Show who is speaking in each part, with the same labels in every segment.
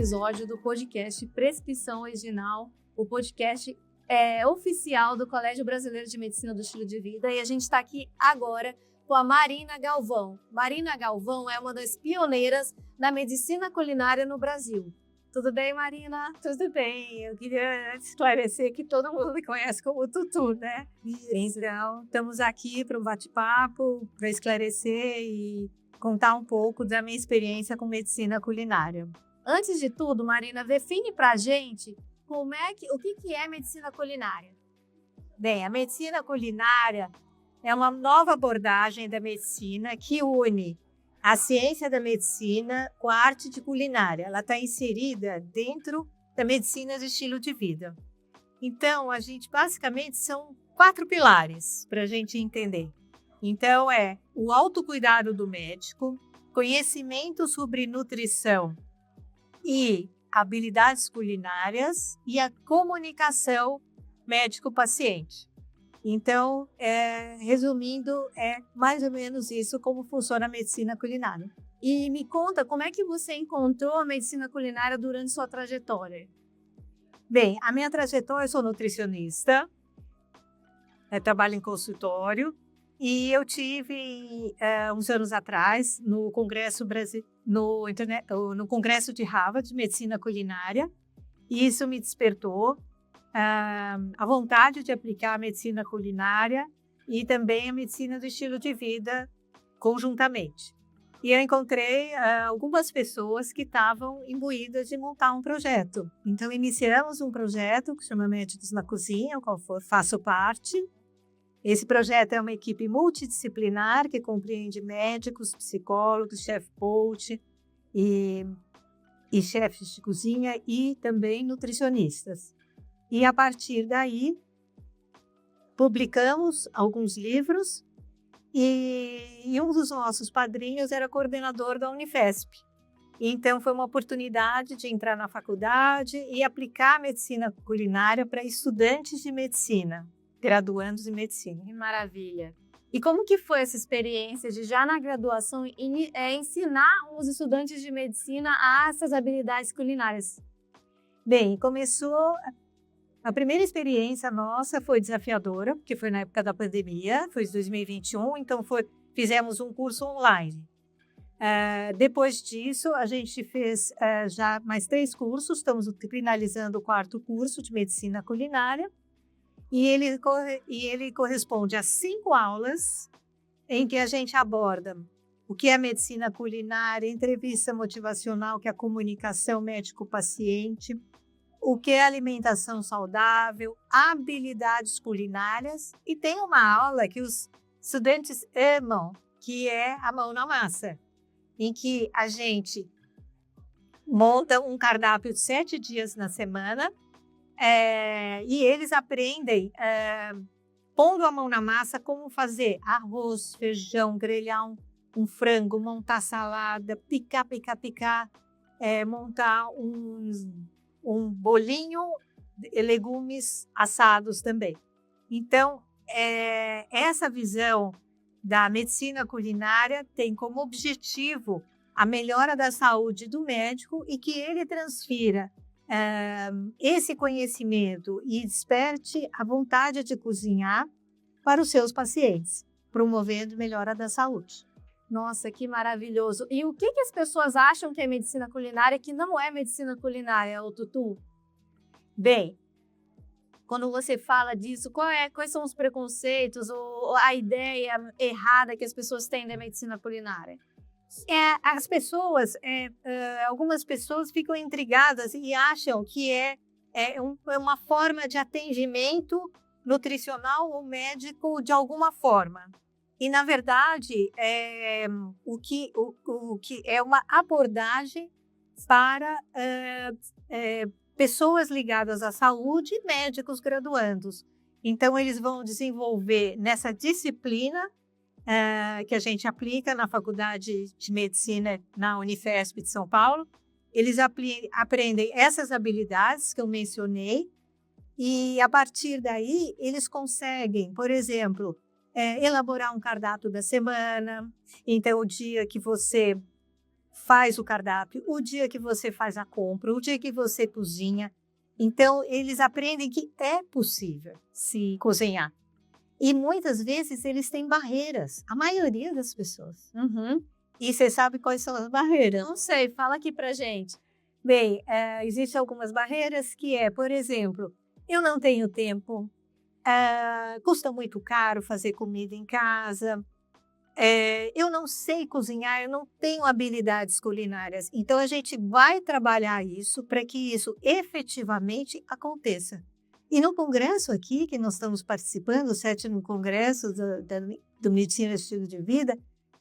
Speaker 1: episódio do podcast Prescrição Original, o podcast oficial do Colégio Brasileiro de Medicina do Estilo de Vida. E a gente está aqui agora com a Marina Galvão. Marina Galvão é uma das pioneiras da medicina culinária no Brasil. Tudo bem, Marina?
Speaker 2: Tudo bem. Eu queria esclarecer que todo mundo me conhece como Tutu, né? Então, estamos aqui para um bate-papo, para esclarecer e contar um pouco da minha experiência com medicina culinária.
Speaker 1: Antes de tudo, Marina, define para a gente o que é medicina culinária.
Speaker 2: Bem, a medicina culinária é uma nova abordagem da medicina que une a ciência da medicina com a arte de culinária. Ela está inserida dentro da medicina de estilo de vida. Então, a gente basicamente são 4 pilares para a gente entender. Então, é o autocuidado do médico, conhecimento sobre nutrição e habilidades culinárias e a comunicação médico-paciente. Então, resumindo, é mais ou menos isso como funciona a medicina culinária.
Speaker 1: E me conta, como é que você encontrou a medicina culinária durante sua trajetória?
Speaker 2: Bem, a minha trajetória, eu sou nutricionista, trabalho em consultório e eu tive, uns anos atrás, no Congresso de Harvard de Medicina Culinária, e isso me despertou a vontade de aplicar a medicina culinária e também a medicina do estilo de vida conjuntamente. E eu encontrei algumas pessoas que estavam imbuídas de montar um projeto. Então, iniciamos um projeto que chama Médicos na Cozinha, o qual faço parte. Esse projeto é uma equipe multidisciplinar que compreende médicos, psicólogos, chef coach e chefes de cozinha e também nutricionistas. E a partir daí, publicamos alguns livros e um dos nossos padrinhos era coordenador da Unifesp. Então, foi uma oportunidade de entrar na faculdade e aplicar a medicina culinária para estudantes de medicina, graduandos em medicina.
Speaker 1: Que maravilha! E como que foi essa experiência de já na graduação ensinar os estudantes de medicina a essas habilidades culinárias?
Speaker 2: Bem, a primeira experiência nossa foi desafiadora, porque foi na época da pandemia, foi em 2021, então fizemos um curso online. Depois disso, a gente fez já mais 3 cursos, estamos finalizando o 4º curso de medicina culinária, e ele corresponde a 5 aulas em que a gente aborda o que é medicina culinária, entrevista motivacional, que é a comunicação médico-paciente, o que é alimentação saudável, habilidades culinárias, e tem uma aula que os estudantes amam, que é a mão na massa, em que a gente monta um cardápio de 7 dias na semana, e eles aprendem, pondo a mão na massa, como fazer arroz, feijão, grelhar um frango, montar salada, picar, montar um bolinho, legumes assados também. Então, essa visão da medicina culinária tem como objetivo a melhora da saúde do médico e que ele transfira esse conhecimento e desperte a vontade de cozinhar para os seus pacientes, promovendo melhora da saúde.
Speaker 1: Nossa, que maravilhoso! E o que as pessoas acham que é medicina culinária que não é medicina culinária, Tutu?
Speaker 2: Bem,
Speaker 1: quando você fala disso, quais são os preconceitos ou a ideia errada que as pessoas têm da medicina culinária?
Speaker 2: As pessoas, algumas pessoas ficam intrigadas e acham que é uma forma de atendimento nutricional ou médico de alguma forma. E, na verdade, o que é uma abordagem para pessoas ligadas à saúde e médicos graduandos. Então, eles vão desenvolver nessa disciplina que a gente aplica na Faculdade de Medicina na Unifesp de São Paulo. Eles aprendem essas habilidades que eu mencionei e, a partir daí, eles conseguem, por exemplo, elaborar um cardápio da semana. Então, o dia que você faz o cardápio, o dia que você faz a compra, o dia que você cozinha. Então, eles aprendem que é possível se cozinhar. E muitas vezes eles têm barreiras, a maioria das pessoas. E você sabe quais são as barreiras?
Speaker 1: Não sei, fala aqui pra gente.
Speaker 2: Bem, existem algumas barreiras que por exemplo, eu não tenho tempo, custa muito caro fazer comida em casa, eu não sei cozinhar, eu não tenho habilidades culinárias. Então, a gente vai trabalhar isso para que isso efetivamente aconteça. E no congresso aqui, que nós estamos participando, o 7º Congresso do Medicina e Estilo de Vida,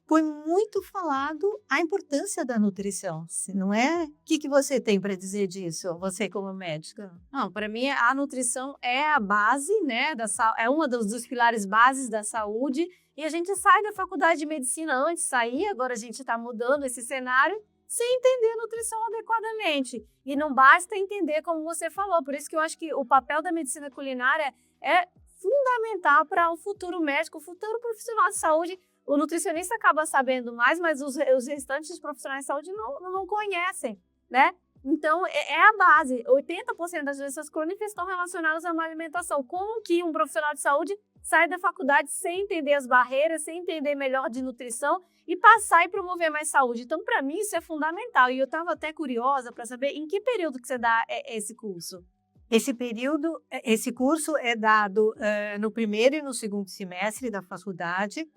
Speaker 2: foi muito falado a importância da nutrição, não é? O que você tem para dizer disso, você como médica?
Speaker 1: Não, para mim a nutrição é a base, né, é uma dos pilares bases da saúde, e a gente sai da faculdade de medicina antes de sair, agora a gente está mudando esse cenário sem entender a nutrição adequadamente. E não basta entender como você falou, por isso que eu acho que o papel da medicina culinária é fundamental para o futuro médico, o futuro profissional de saúde. O nutricionista acaba sabendo mais, mas os restantes profissionais de saúde não conhecem, né? Então, é a base. 80% das doenças crônicas estão relacionadas a má alimentação. Como que um profissional de saúde sai da faculdade sem entender as barreiras, sem entender melhor de nutrição e passar e promover mais saúde? Então, para mim, isso é fundamental. E eu estava até curiosa para saber em que período que você dá esse curso.
Speaker 2: Esse curso é dado no primeiro e no segundo semestre da faculdade.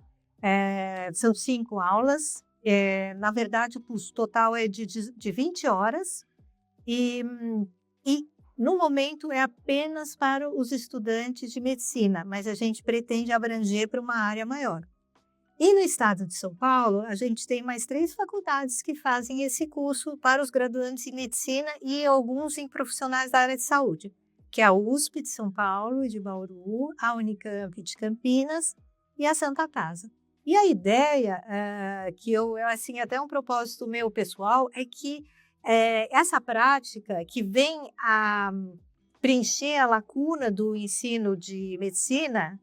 Speaker 2: São 5 aulas. Na verdade, o curso total é de 20 horas. E no momento é apenas para os estudantes de medicina, mas a gente pretende abranger para uma área maior. E no estado de São Paulo, a gente tem mais 3 faculdades que fazem esse curso para os graduandos em medicina e alguns em profissionais da área de saúde, que é a USP de São Paulo e de Bauru, a Unicamp de Campinas e a Santa Casa. E a ideia, que assim, até um propósito meu pessoal, é que essa prática que vem a preencher a lacuna do ensino de medicina,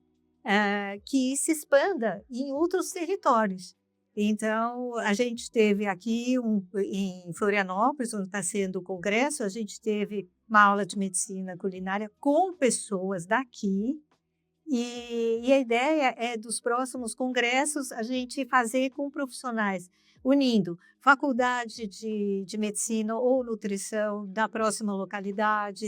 Speaker 2: que se expanda em outros territórios. Então, a gente teve aqui em Florianópolis, onde está sendo o congresso, a gente teve uma aula de medicina culinária com pessoas daqui. E a ideia é, dos próximos congressos, a gente fazer com profissionais, unindo faculdade de medicina ou nutrição da próxima localidade,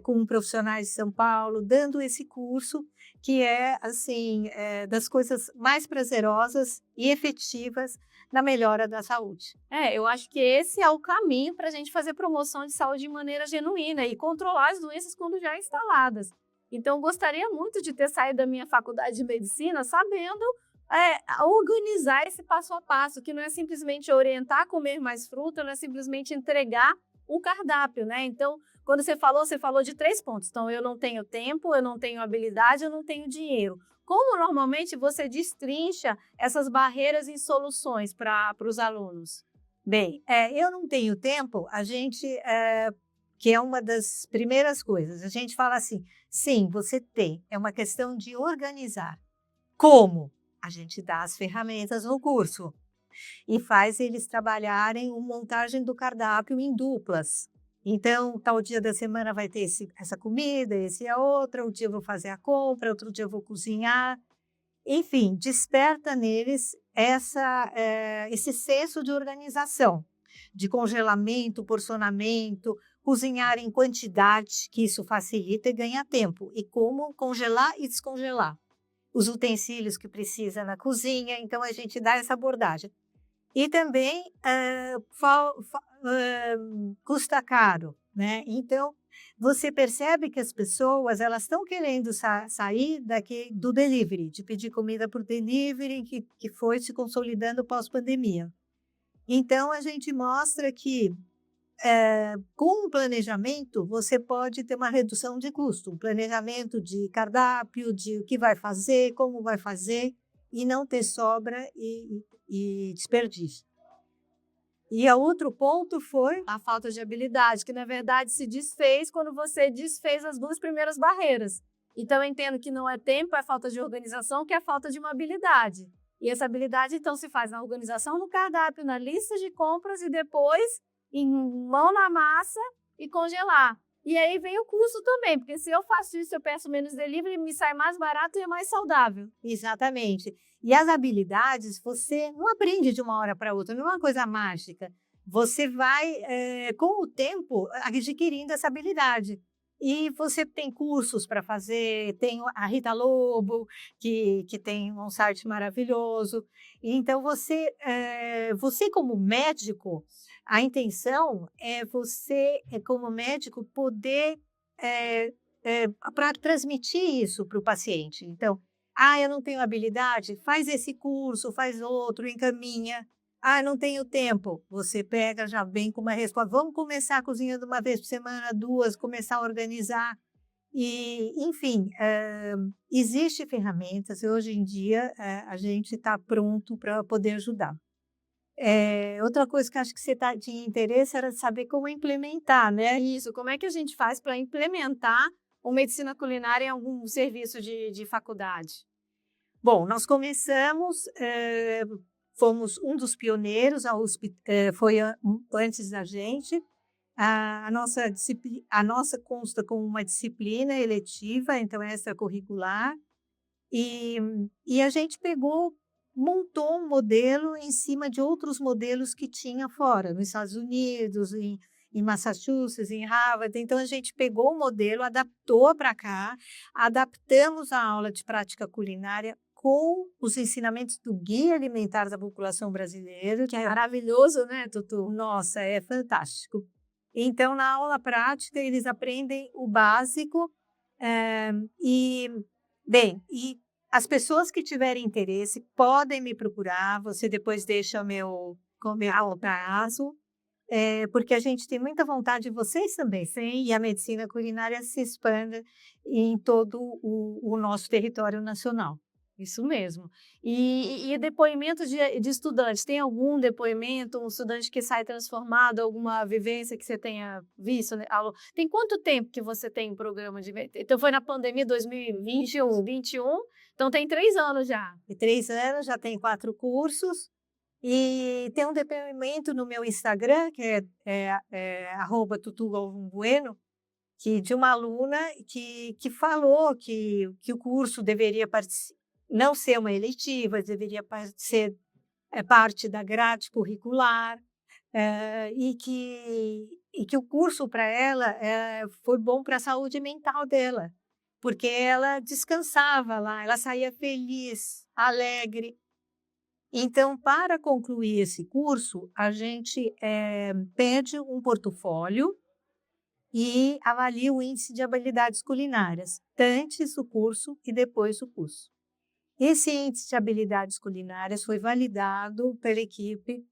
Speaker 2: com profissionais de São Paulo, dando esse curso que é, assim, das coisas mais prazerosas e efetivas na melhora da saúde.
Speaker 1: Eu acho que esse é o caminho para a gente fazer promoção de saúde de maneira genuína e controlar as doenças quando já instaladas. Então, gostaria muito de ter saído da minha faculdade de medicina sabendo organizar esse passo a passo, que não é simplesmente orientar a comer mais fruta, não é simplesmente entregar um cardápio, né? Então, quando você falou de 3 pontos. Então, eu não tenho tempo, eu não tenho habilidade, eu não tenho dinheiro. Como normalmente você destrincha essas barreiras em soluções para os alunos?
Speaker 2: Bem, eu não tenho tempo, a gente... que é uma das primeiras coisas. A gente fala assim, sim, você tem, é uma questão de organizar. Como? A gente dá as ferramentas no curso e faz eles trabalharem a montagem do cardápio em duplas. Então, tal dia da semana vai ter essa comida, esse é outra, um dia eu vou fazer a compra, outro dia eu vou cozinhar. Enfim, desperta neles esse senso de organização, de congelamento, porcionamento, cozinhar em quantidade, que isso facilita e ganha tempo. E como congelar e descongelar. Os utensílios que precisa na cozinha, então a gente dá essa abordagem. E também custa caro, né? Então, você percebe que as pessoas elas estão querendo sair do delivery, de pedir comida por delivery, que foi se consolidando pós-pandemia. Então, a gente mostra que com um planejamento, você pode ter uma redução de custo, um planejamento de cardápio, de o que vai fazer, como vai fazer, e não ter sobra e desperdício. E o outro ponto foi
Speaker 1: a falta de habilidade, que na verdade se desfez quando você desfez as 2 primeiras barreiras. Então eu entendo que não é tempo, é falta de organização, que é falta de uma habilidade. E essa habilidade, então, se faz na organização do cardápio, na lista de compras e depois em mão na massa e congelar. E aí vem o custo também, porque se eu faço isso, eu peço menos delivery, me sai mais barato e é mais saudável.
Speaker 2: Exatamente. E as habilidades você não aprende de uma hora para outra, não é uma coisa mágica. Você vai, com o tempo, adquirindo essa habilidade. E você tem cursos para fazer, tem a Rita Lobo, que tem um site maravilhoso. Então, você como médico, a intenção é você, como médico, poder para transmitir isso para o paciente. Então, eu não tenho habilidade, faz esse curso, faz outro, encaminha. Não tenho tempo. Você pega, já vem com uma resposta. Vamos começar cozinhando uma vez por semana, duas, começar a organizar. E, enfim, existe ferramentas e hoje em dia a gente está pronto para poder ajudar. Outra coisa que acho que você tinha interesse era saber como implementar, né?
Speaker 1: Isso, como é que a gente faz para implementar uma medicina culinária em algum serviço de faculdade?
Speaker 2: Bom, nós começamos, fomos um dos pioneiros, a USP foi antes da gente. A nossa consta com uma disciplina eletiva, então extracurricular, e a gente montou um modelo em cima de outros modelos que tinha fora, nos Estados Unidos, em Massachusetts, em Harvard. Então, a gente pegou o modelo, adaptou para cá, adaptamos a aula de prática culinária com os ensinamentos do Guia Alimentar da População Brasileira.
Speaker 1: Que é maravilhoso, né, Tutu?
Speaker 2: Nossa, é fantástico. Então, na aula prática, eles aprendem o básico e as pessoas que tiverem interesse podem me procurar. Você depois deixa o meu prazo, porque a gente tem muita vontade, vocês também, sim, e a medicina culinária se expanda em todo o nosso território nacional.
Speaker 1: Isso mesmo. E depoimento de estudantes, tem algum depoimento, um estudante que sai transformado, alguma vivência que você tenha visto, né? Tem quanto tempo que você tem um programa de... Então, foi na pandemia 2021, então tem 3 anos já.
Speaker 2: E 3 anos, já tem 4 cursos, e tem um depoimento no meu Instagram, que é @tutugalvãobueno, de uma aluna que falou que o curso deveria não ser uma eletiva, deveria ser parte da grade curricular, e que o curso para ela foi bom para a saúde mental dela, porque ela descansava lá, ela saía feliz, alegre. Então, para concluir esse curso, a gente pede um portfólio e avalia o índice de habilidades culinárias, antes do curso e depois do curso. Esse índice de habilidades culinárias foi validado pela equipe,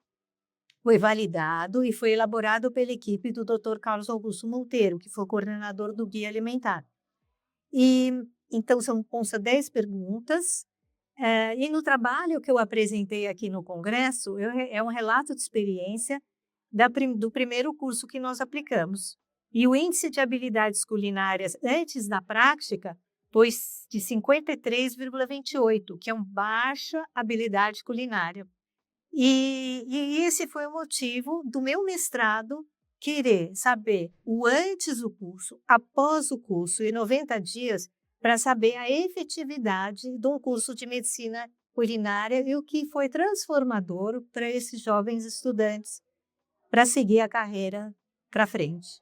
Speaker 2: e foi elaborado pela equipe do Dr. Carlos Augusto Monteiro, que foi o coordenador do Guia Alimentar. E então consta 10 perguntas, e no trabalho que eu apresentei aqui no congresso, é um relato de experiência do primeiro curso que nós aplicamos. E o índice de habilidades culinárias antes da prática foi de 53,28, que é uma baixa habilidade culinária. E esse foi o motivo do meu mestrado querer saber o antes do curso, após o curso e 90 dias, para saber a efetividade de um curso de medicina culinária e o que foi transformador para esses jovens estudantes para seguir a carreira para frente.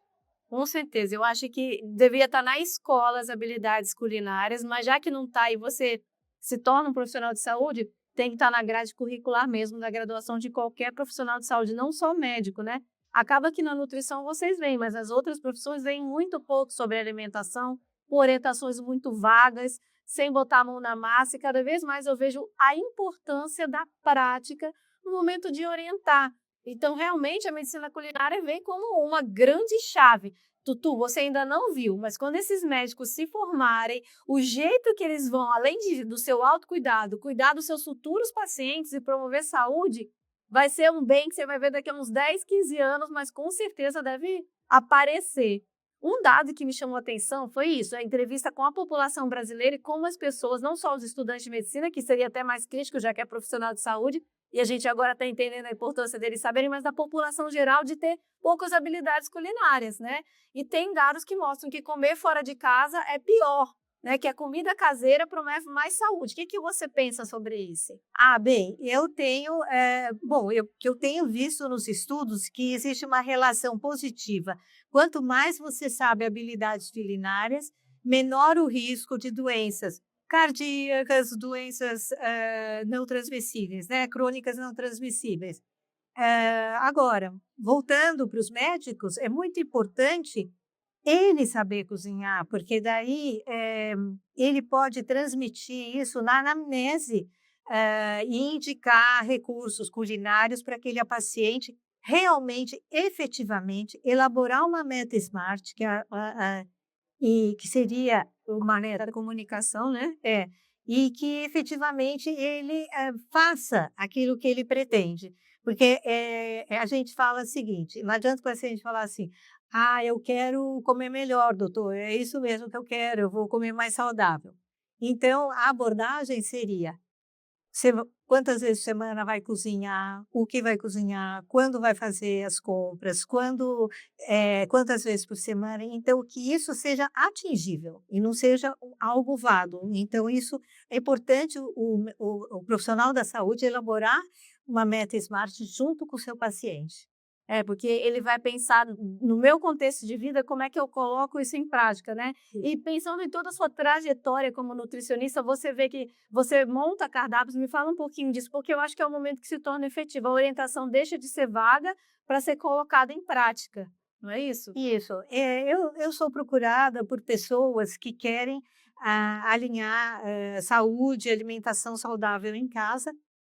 Speaker 1: Com certeza, eu acho que devia estar na escola as habilidades culinárias, mas já que não está e você se torna um profissional de saúde, tem que estar na grade curricular mesmo, na graduação de qualquer profissional de saúde, não só médico, né? Acaba que na nutrição vocês veem, mas as outras profissões veem muito pouco sobre alimentação, com orientações muito vagas, sem botar a mão na massa, e cada vez mais eu vejo a importância da prática no momento de orientar. Então, realmente, a medicina culinária vem como uma grande chave. Tutu, você ainda não viu, mas quando esses médicos se formarem, o jeito que eles vão, além do seu autocuidado, cuidar dos seus futuros pacientes e promover saúde, vai ser um bem que você vai ver daqui a uns 10, 15 anos, mas com certeza deve aparecer. Um dado que me chamou a atenção foi isso, a entrevista com a população brasileira e como as pessoas, não só os estudantes de medicina, que seria até mais crítico, já que é profissional de saúde, e a gente agora está entendendo a importância deles saberem, mas da população geral de ter poucas habilidades culinárias, né? E tem dados que mostram que comer fora de casa é pior, né? Que a comida caseira promove mais saúde. O que você pensa sobre isso?
Speaker 2: Bem, eu tenho visto nos estudos que existe uma relação positiva. Quanto mais você sabe habilidades culinárias, menor o risco de doenças cardíacas, doenças não transmissíveis, né? Crônicas não transmissíveis. Agora, voltando para os médicos, é muito importante ele saber cozinhar, porque daí ele pode transmitir isso na anamnese e indicar recursos culinários para aquele paciente realmente, efetivamente, elaborar uma meta SMART, e que seria uma meta
Speaker 1: Da comunicação, né?
Speaker 2: e que efetivamente ele faça aquilo que ele pretende. Porque a gente fala o seguinte, não adianta o paciente falar assim, eu quero comer melhor, doutor, é isso mesmo que eu quero, eu vou comer mais saudável. Então, a abordagem seria, quantas vezes por semana vai cozinhar, o que vai cozinhar, quando vai fazer as compras, quantas vezes por semana. Então, que isso seja atingível e não seja algo vago. Então, isso é importante o profissional da saúde elaborar uma meta SMART junto com o seu paciente.
Speaker 1: Porque ele vai pensar no meu contexto de vida, como é que eu coloco isso em prática, né? E pensando em toda a sua trajetória como nutricionista, você vê que você monta cardápios, me fala um pouquinho disso, porque eu acho que é o momento que se torna efetivo. A orientação deixa de ser vaga para ser colocada em prática, não é isso?
Speaker 2: Isso. Eu sou procurada por pessoas que querem alinhar saúde e alimentação saudável em casa.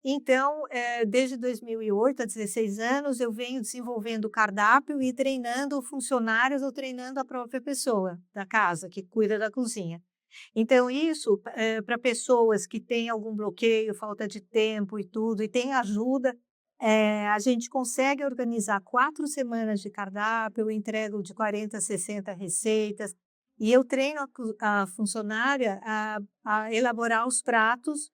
Speaker 2: Então, desde 2008, há 16 anos, eu venho desenvolvendo o cardápio e treinando funcionários ou treinando a própria pessoa da casa, que cuida da cozinha. Então, isso, para pessoas que têm algum bloqueio, falta de tempo e tudo, e tem ajuda, a gente consegue organizar 4 semanas de cardápio, eu entrego de 40 a 60 receitas, e eu treino a funcionária a elaborar os pratos,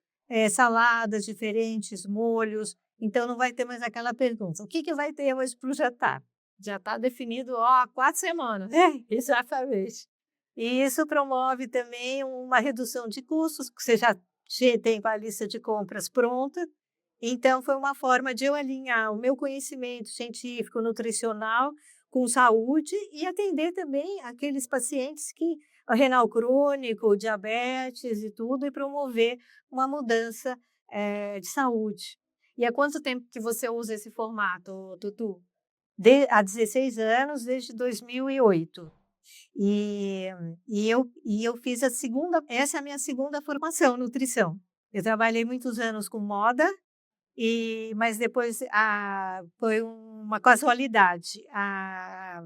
Speaker 2: saladas diferentes, molhos, então não vai ter mais aquela pergunta: "O que que vai ter hoje para o jantar?".
Speaker 1: Já está definido há 4 semanas.
Speaker 2: Exatamente. E isso promove também uma redução de custos, porque você já tem com a lista de compras pronta. Então, foi uma forma de eu alinhar o meu conhecimento científico, nutricional, com saúde e atender também aqueles pacientes que renal crônico, diabetes e tudo, e promover uma mudança de saúde.
Speaker 1: E há quanto tempo que você usa esse formato, Tutu?
Speaker 2: Há 16 anos, desde 2008. E, e eu fiz essa é a minha segunda formação, nutrição. Eu trabalhei muitos anos com moda, mas depois foi uma casualidade. A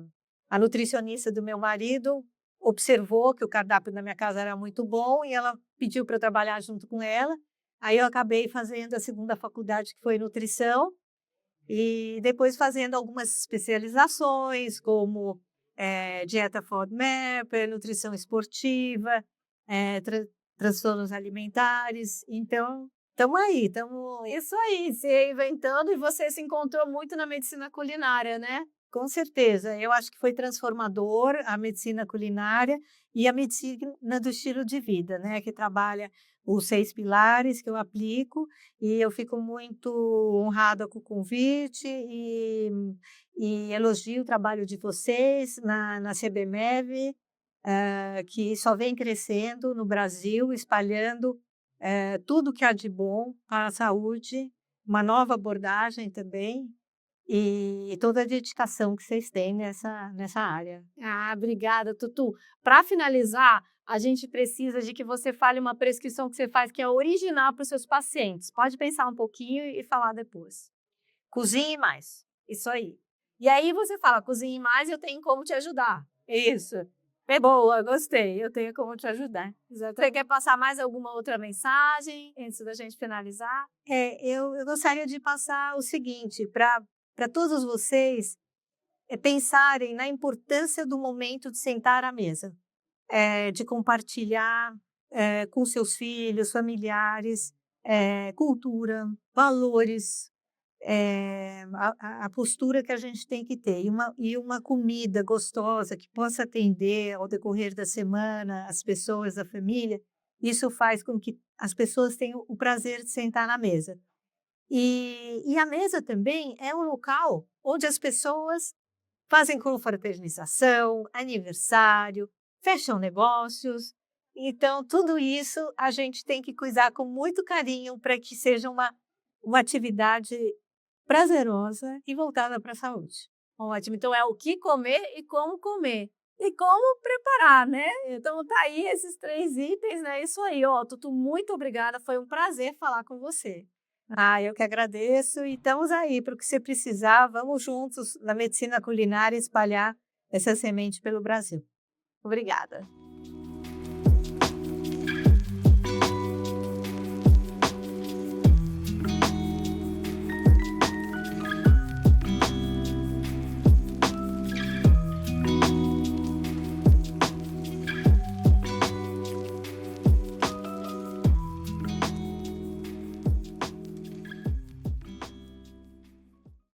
Speaker 2: nutricionista do meu marido observou que o cardápio da minha casa era muito bom e ela pediu para eu trabalhar junto com ela. Aí eu acabei fazendo a segunda faculdade, que foi nutrição, e depois fazendo algumas especializações, como dieta FODMAP, nutrição esportiva, transtornos alimentares. Então, estamos aí, estamos.
Speaker 1: Isso aí, se reinventando, e você se encontrou muito na medicina culinária, né?
Speaker 2: Com certeza, eu acho que foi transformador a medicina culinária e a medicina do estilo de vida, né, que trabalha os 6 pilares que eu aplico, e eu fico muito honrada com o convite e elogio o trabalho de vocês na CBMEV, que só vem crescendo no Brasil, espalhando tudo que há de bom para a saúde, uma nova abordagem também, e toda a dedicação que vocês têm nessa área.
Speaker 1: Obrigada, Tutu. Para finalizar, a gente precisa de que você fale uma prescrição que você faz que é original para os seus pacientes. Pode pensar um pouquinho e falar depois.
Speaker 2: Cozinhe mais.
Speaker 1: Isso aí. E aí você fala, cozinhe mais, eu tenho como te ajudar.
Speaker 2: Isso.
Speaker 1: Boa, gostei. Eu tenho como te ajudar.
Speaker 2: Exatamente.
Speaker 1: Você quer passar mais alguma outra mensagem antes da gente finalizar?
Speaker 2: Eu gostaria de passar o seguinte, para todos vocês, pensarem na importância do momento de sentar à mesa, de compartilhar com seus filhos, familiares, cultura, valores, a postura que a gente tem que ter, e uma comida gostosa que possa atender ao decorrer da semana as pessoas da família, isso faz com que as pessoas tenham o prazer de sentar na mesa. E a mesa também é um local onde as pessoas fazem confraternização, aniversário, fecham negócios. Então, tudo isso a gente tem que cuidar com muito carinho para que seja uma atividade prazerosa e voltada para a saúde.
Speaker 1: Ótimo. Então é o que comer e como preparar, né? Então tá aí esses 3 itens, né? Isso aí, ó. Tutu, muito obrigada. Foi um prazer falar com você.
Speaker 2: Eu que agradeço e estamos aí para o que você precisar. Vamos juntos na medicina culinária espalhar essa semente pelo Brasil.
Speaker 1: Obrigada.